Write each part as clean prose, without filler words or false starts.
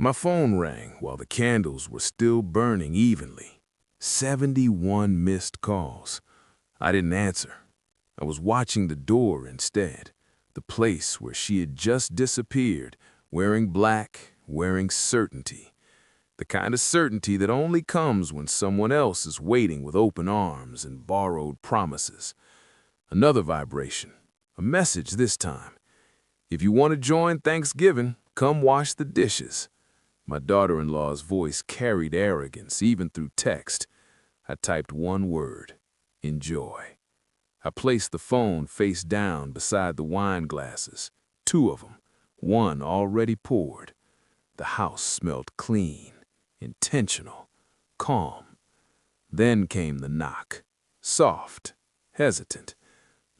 My phone rang while the candles were still burning evenly. 71 missed calls. I didn't answer. I was watching the door instead, the place where she had just disappeared, wearing black, wearing certainty. The kind of certainty that only comes when someone else is waiting with open arms and borrowed promises. Another vibration, a message this time. If you want to join Thanksgiving, come wash the dishes. My daughter-in-law's voice carried arrogance even through text. I typed one word: enjoy. I placed the phone face down beside the wine glasses, 2 of them, one already poured. The house smelled clean, intentional, calm. Then came the knock, soft, hesitant.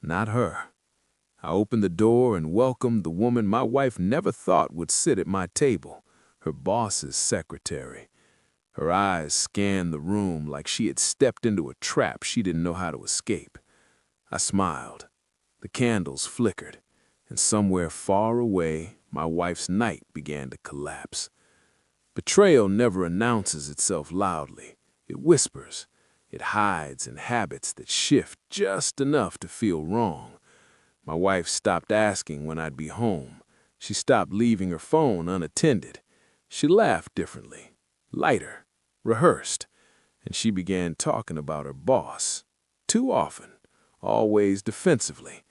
Not her. I opened the door and welcomed the woman my wife never thought would sit at my table, her boss's secretary. Her eyes scanned the room like she had stepped into a trap she didn't know how to escape. I smiled. The candles flickered, and somewhere far away, my wife's night began to collapse. Betrayal never announces itself loudly. It whispers. It hides in habits that shift just enough to feel wrong. My wife stopped asking when I'd be home. She stopped leaving her phone unattended. She laughed differently, lighter, rehearsed, and she began talking about her boss. Too often, always defensively.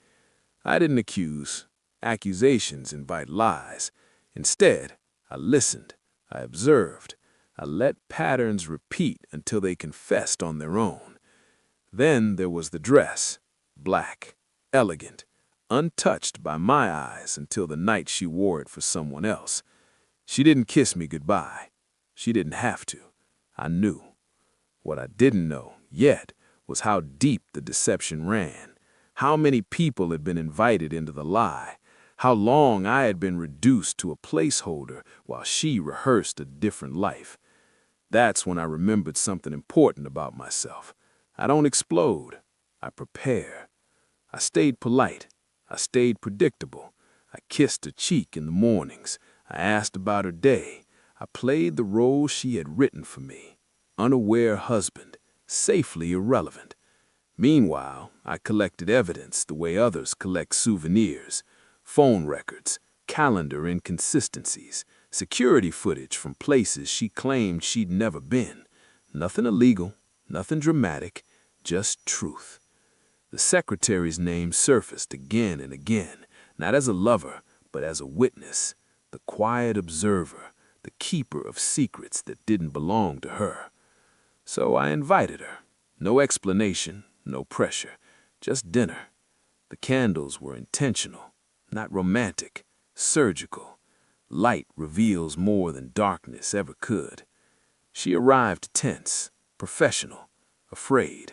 I didn't accuse. Accusations invite lies. Instead, I listened. I observed. I let patterns repeat until they confessed on their own. Then there was the dress, black, elegant, untouched by my eyes until the night she wore it for someone else. She didn't kiss me goodbye. She didn't have to. I knew. What I didn't know yet was how deep the deception ran, how many people had been invited into the lie, how long I had been reduced to a placeholder while she rehearsed a different life. That's when I remembered something important about myself. I don't explode. I prepare. I stayed polite. I stayed predictable. I kissed her cheek in the mornings. I asked about her day. I played the role she had written for me. Unaware husband, safely irrelevant. Meanwhile, I collected evidence the way others collect souvenirs. Phone records, calendar inconsistencies, security footage from places she claimed she'd never been. Nothing illegal, nothing dramatic, just truth. The secretary's name surfaced again and again, not as a lover, but as a witness, the quiet observer, the keeper of secrets that didn't belong to her. So I invited her. No explanation, no pressure, just dinner. The candles were intentional, not romantic, surgical. Light reveals more than darkness ever could. She arrived tense, professional, afraid.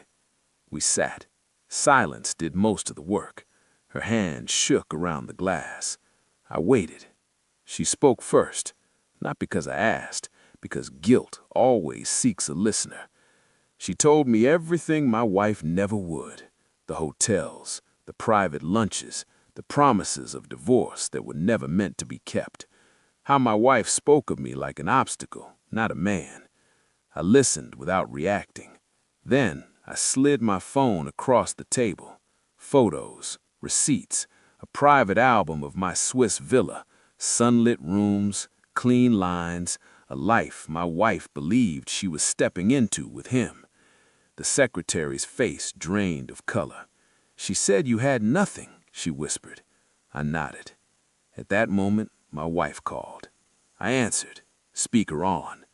We sat. Silence did most of the work. Her hand shook around the glass. I waited. She spoke first, not because I asked, because guilt always seeks a listener. She told me everything my wife never would. The hotels, the private lunches, the promises of divorce that were never meant to be kept. How my wife spoke of me like an obstacle, not a man. I listened without reacting. Then I slid my phone across the table. Photos, receipts, a private album of my Swiss villa, sunlit rooms, clean lines, a life my wife believed she was stepping into with him. The secretary's face drained of color. She said you had nothing, she whispered. I nodded. At that moment, my wife called. I answered, speaker on.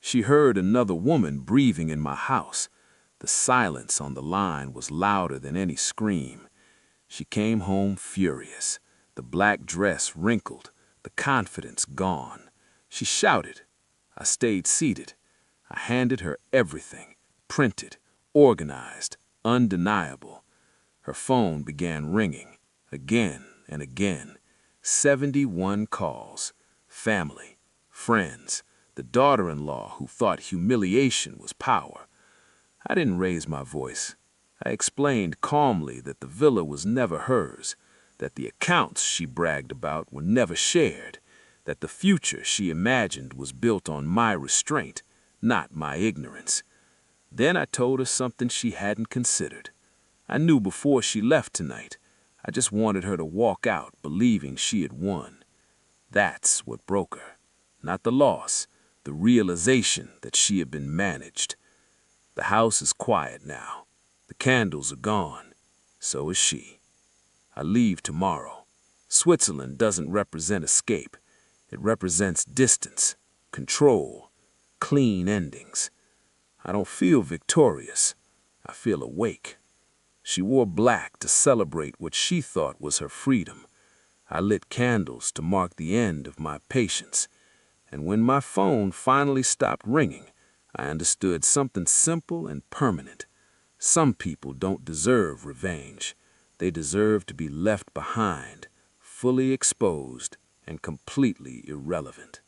She heard another woman breathing in my house. The silence on the line was louder than any scream. She came home furious, the black dress wrinkled, the confidence gone. She shouted. I stayed seated. I handed her everything, printed, organized, undeniable. Her phone began ringing, again and again. 71 calls. Family, friends, the daughter-in-law who thought humiliation was power. I didn't raise my voice. I explained calmly that the villa was never hers, that the accounts she bragged about were never shared, that the future she imagined was built on my restraint, not my ignorance. Then I told her something she hadn't considered. I knew before she left tonight. I just wanted her to walk out believing she had won. That's what broke her. Not the loss, the realization that she had been managed. The house is quiet now. The candles are gone. So is she. I leave tomorrow. Switzerland doesn't represent escape. It represents distance, control, clean endings. I don't feel victorious. I feel awake. She wore black to celebrate what she thought was her freedom. I lit candles to mark the end of my patience. And when my phone finally stopped ringing, I understood something simple and permanent. Some people don't deserve revenge. They deserve to be left behind, fully exposed and completely irrelevant.